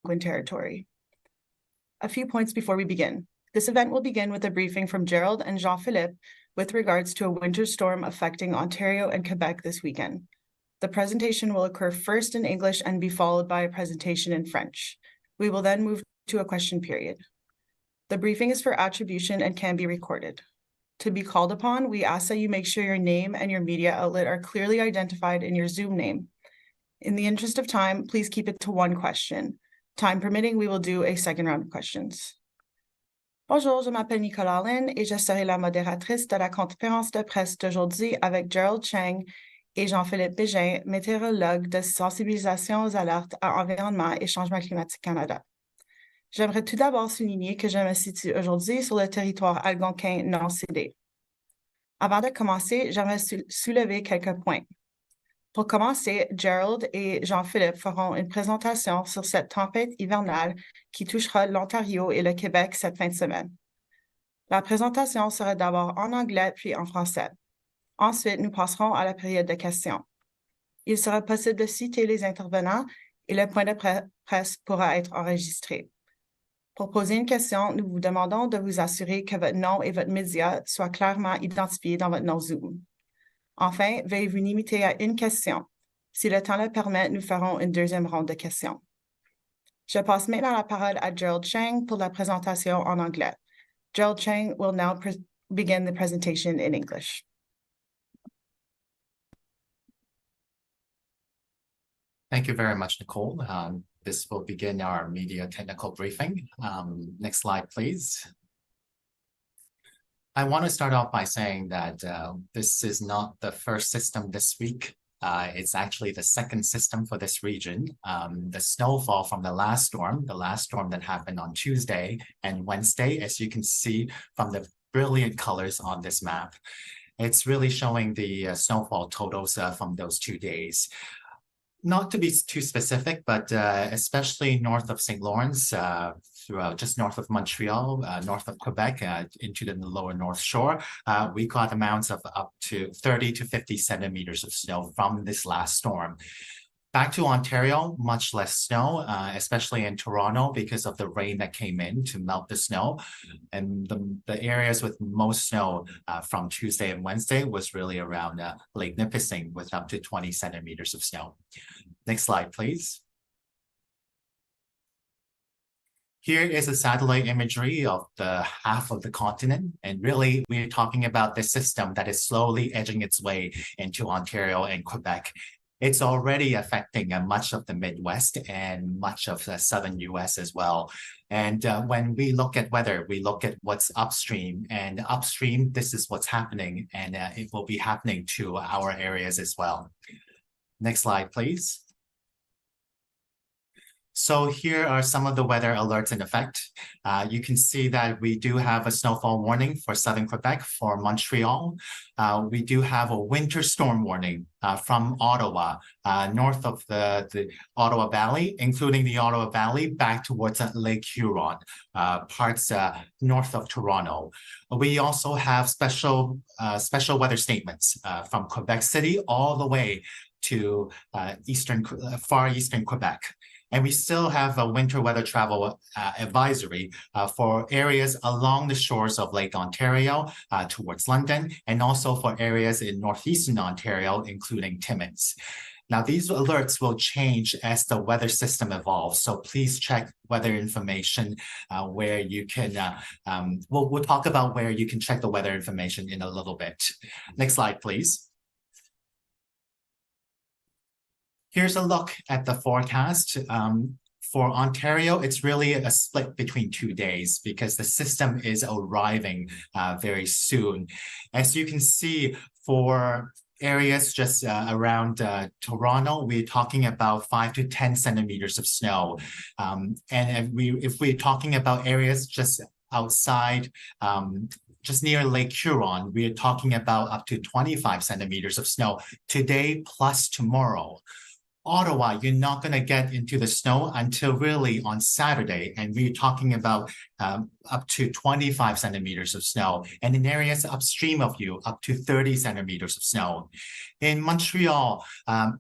Algonquin territory. A few points before we begin. This event will begin with a briefing from Gerald and Jean-Philippe with regards to a winter storm affecting Ontario and Quebec this weekend. The presentation will occur first in English and be followed by a presentation in French. We will then move to a question period. The briefing is for attribution and can be recorded. To be called upon, we ask that you make sure your name and your media outlet are clearly identified in your Zoom name. In the interest of time, please keep it to one question. Time permitting, we will do a second round of questions. Bonjour, je m'appelle Nicolas Lynn et je serai la modératrice de la conférence de presse d'aujourd'hui avec Gerald Cheng et Jean-Philippe Bégin, météorologue de sensibilisation aux alertes à environnement et changement climatique Canada. J'aimerais tout d'abord souligner que je me situe aujourd'hui sur le territoire algonquin non cédé. Avant de commencer, j'aimerais soulever quelques points. Pour commencer, Gerald et Jean-Philippe feront une présentation sur cette tempête hivernale qui touchera l'Ontario et le Québec cette fin de semaine. La présentation sera d'abord en anglais puis en français. Ensuite, nous passerons à la période de questions. Il sera possible de citer les intervenants et le point de presse pourra être enregistré. Pour poser une question, nous vous demandons de vous assurer que votre nom et votre média soient clairement identifiés dans votre nom Zoom. Enfin, veuillez vous limiter à une question. Si le temps le permet, nous ferons une deuxième ronde de questions. Je passe maintenant la parole à Gerald Cheng pour la présentation en anglais. Gerald Cheng will now begin the presentation in English. Thank you very much, Nicole. This will begin our media technical briefing. Next slide, please. I want to start off by saying that this is not the first system this week. It's actually the second system for this region. The snowfall from the last storm that happened on Tuesday and Wednesday, as you can see from the brilliant colors on this map, it's really showing the snowfall totals from those 2 days. Not to be too specific, but especially north of St. Lawrence, throughout just north of Montreal, north of Quebec, into the lower North Shore, we got amounts of up to 30 to 50 centimeters of snow from this last storm. Back to Ontario, much less snow, especially in Toronto because of the rain that came in to melt the snow. And the areas with most snow from Tuesday and Wednesday was really around Lake Nipissing with up to 20 centimeters of snow. Next slide, please. Here is a satellite imagery of the half of the continent. And really, we're talking about this system that is slowly edging its way into Ontario and Quebec. It's already affecting much of the Midwest and much of the southern US as well. And when we look at weather, we look at what's upstream, and upstream, this is what's happening, and it will be happening to our areas as well. Next slide, please. So here are some of the weather alerts in effect. You can see that we do have a snowfall warning for southern Quebec, for Montreal. We do have a winter storm warning from Ottawa, north of the Ottawa Valley, including the Ottawa Valley back towards Lake Huron, parts north of Toronto. We also have special weather statements from Quebec City all the way to far eastern Quebec. And we still have a winter weather travel advisory for areas along the shores of Lake Ontario towards London, and also for areas in northeastern Ontario, including Timmins. Now, these alerts will change as the weather system evolves. So please check weather information where you can, we'll talk about where you can check the weather information in a little bit. Next slide, please. Here's a look at the forecast. For Ontario, it's really a split between 2 days because the system is arriving very soon. As you can see, for areas just around Toronto, we're talking about 5 to 10 centimeters of snow. And if we're talking about areas just outside, just near Lake Huron, we're talking about up to 25 centimeters of snow today plus tomorrow. Ottawa, you're not going to get into the snow until really on Saturday. And we're talking about up to 25 centimeters of snow. And in areas upstream of you, up to 30 centimeters of snow. In Montreal,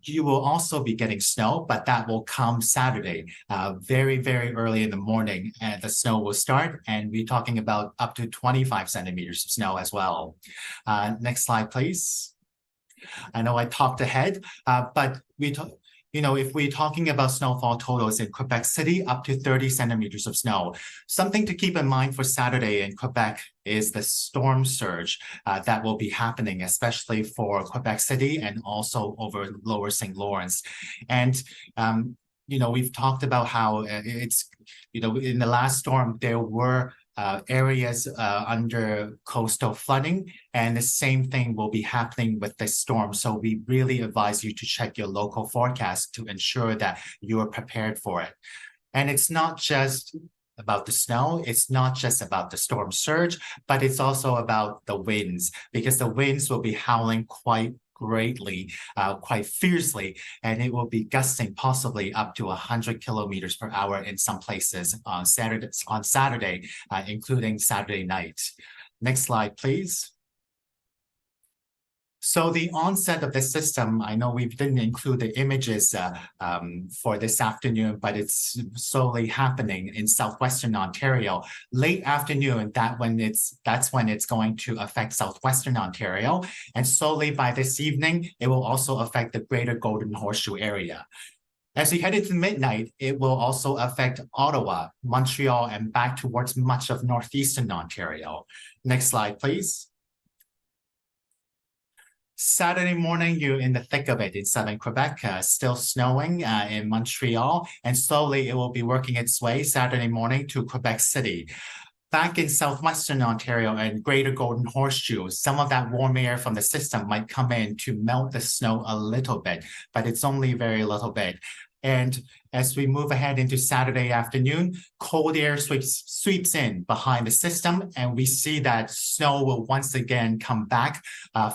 you will also be getting snow, but that will come Saturday, very, very early in the morning. And the snow will start. And we're talking about up to 25 centimeters of snow as well. Next slide, please. I know I talked ahead, but if we're talking about snowfall totals in Quebec City, up to 30 centimeters of snow. Something to keep in mind for Saturday in Quebec is the storm surge that will be happening, especially for Quebec City and also over Lower St. Lawrence. And we've talked about how in the last storm, there were areas under coastal flooding, and the same thing will be happening with this storm. So we really advise you to check your local forecast to ensure that you are prepared for it. And it's not just about the snow, it's not just about the storm surge, but it's also about the winds, because the winds will be howling quite greatly, quite fiercely, and it will be gusting possibly up to 100 kilometers per hour in some places on Saturday, including Saturday night. Next slide, please. So the onset of the system, I know we didn't include the images for this afternoon, but it's slowly happening in southwestern Ontario. Late afternoon, that's when it's going to affect southwestern Ontario. And slowly by this evening, it will also affect the greater Golden Horseshoe area. As we head into midnight, it will also affect Ottawa, Montreal, and back towards much of northeastern Ontario. Next slide, please. Saturday morning, you're in the thick of it in southern Quebec, still snowing in Montreal, and slowly it will be working its way Saturday morning to Quebec City. Back in southwestern Ontario and greater Golden Horseshoe, some of that warm air from the system might come in to melt the snow a little bit, but it's only very little bit. And as we move ahead into Saturday afternoon, cold air sweeps in behind the system, and we see that snow will once again come back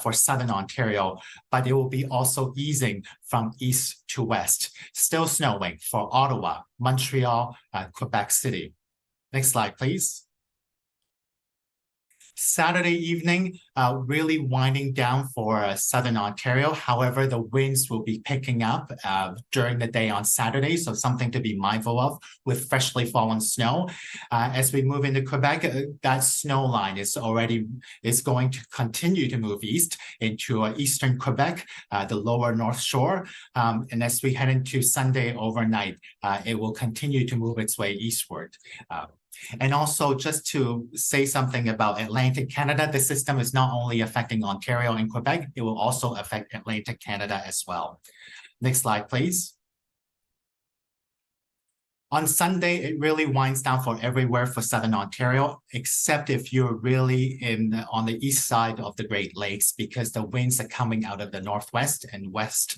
for southern Ontario, but it will be also easing from east to west. Still snowing for Ottawa, Montreal, Quebec City. Next slide, please. Saturday evening, really winding down for southern Ontario. However, the winds will be picking up during the day on Saturday, so something to be mindful of with freshly fallen snow. As we move into Quebec, that snow line is going to continue to move east into eastern Quebec, the lower North Shore. And as we head into Sunday overnight, it will continue to move its way eastward. And also, just to say something about Atlantic Canada, the system is not only affecting Ontario and Quebec, it will also affect Atlantic Canada as well. Next slide, please. On Sunday, it really winds down for everywhere for southern Ontario, except if you're really on the east side of the Great Lakes, because the winds are coming out of the northwest and west.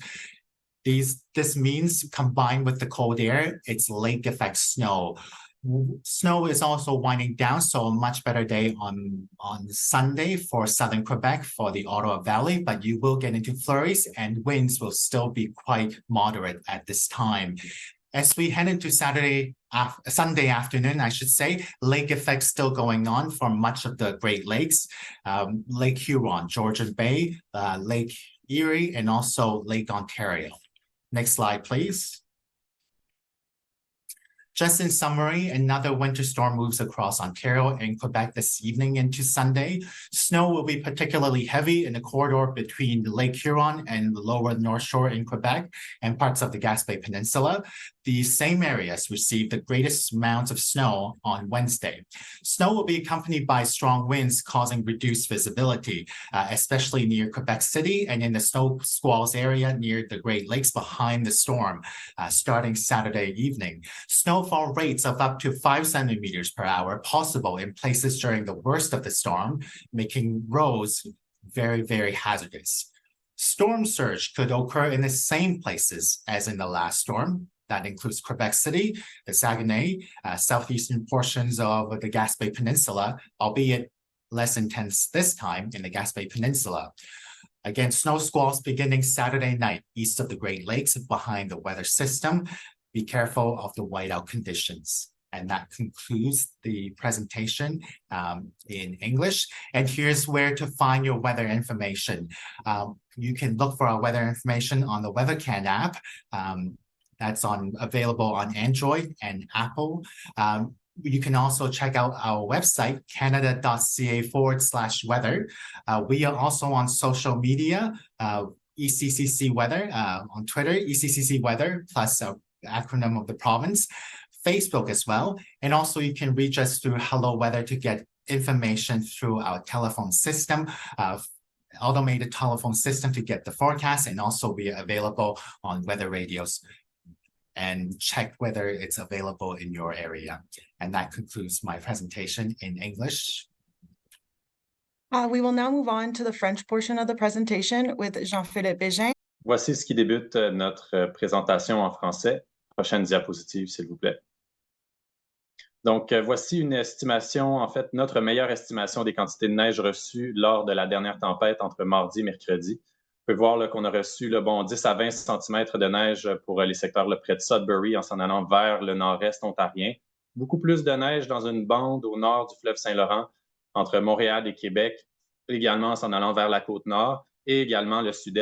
This means, combined with the cold air, it's lake effect snow. Snow is also winding down, so a much better day on Sunday for southern Quebec for the Ottawa Valley, but you will get into flurries and winds will still be quite moderate at this time. As we head into Sunday afternoon, I should say, lake effect still going on for much of the Great Lakes, Lake Huron, Georgian Bay, Lake Erie, and also Lake Ontario. Next slide, please. Just in summary, another winter storm moves across Ontario and Quebec this evening into Sunday. Snow will be particularly heavy in the corridor between Lake Huron and the lower North Shore in Quebec and parts of the Gaspé Peninsula. These same areas receive the greatest amounts of snow on Wednesday. Snow will be accompanied by strong winds causing reduced visibility, especially near Quebec City and in the snow squalls area near the Great Lakes behind the storm, starting Saturday evening. Snowfall rates of up to 5 centimeters per hour possible in places during the worst of the storm, making roads very, very hazardous. Storm surge could occur in the same places as in the last storm. That includes Quebec City, the Saguenay, southeastern portions of the Gaspé Peninsula, albeit less intense this time in the Gaspé Peninsula. Again, snow squalls beginning Saturday night east of the Great Lakes behind the weather system. Be careful of the whiteout conditions. And that concludes the presentation in English. And here's where to find your weather information. You can look for our weather information on the WeatherCan app. That's available on Android and Apple. You can also check out our website, canada.ca/weather. We are also on social media, ECCC Weather, on Twitter, ECCC Weather, plus acronym of the province, Facebook as well. And also you can reach us through Hello Weather to get information through our telephone system, automated telephone system to get the forecast. And also we are available on weather radios and check whether it's available in your area. And that concludes my presentation in English. We will now move on to the French portion of the presentation with Jean-Philippe Bégin. Voici ce qui débute notre présentation en français. Prochaine diapositive, s'il vous plaît. Donc, voici une estimation, en fait, notre meilleure estimation des quantités de neige reçues lors de la dernière tempête entre mardi et mercredi. Vous pouvez voir qu'on a reçu 10 à 20 cm de neige pour les secteurs près de Sudbury en s'en allant vers le nord-est ontarien. Beaucoup plus de neige dans une bande au nord du fleuve Saint-Laurent entre Montréal et Québec, également en s'en allant vers la côte nord et également le sud-est.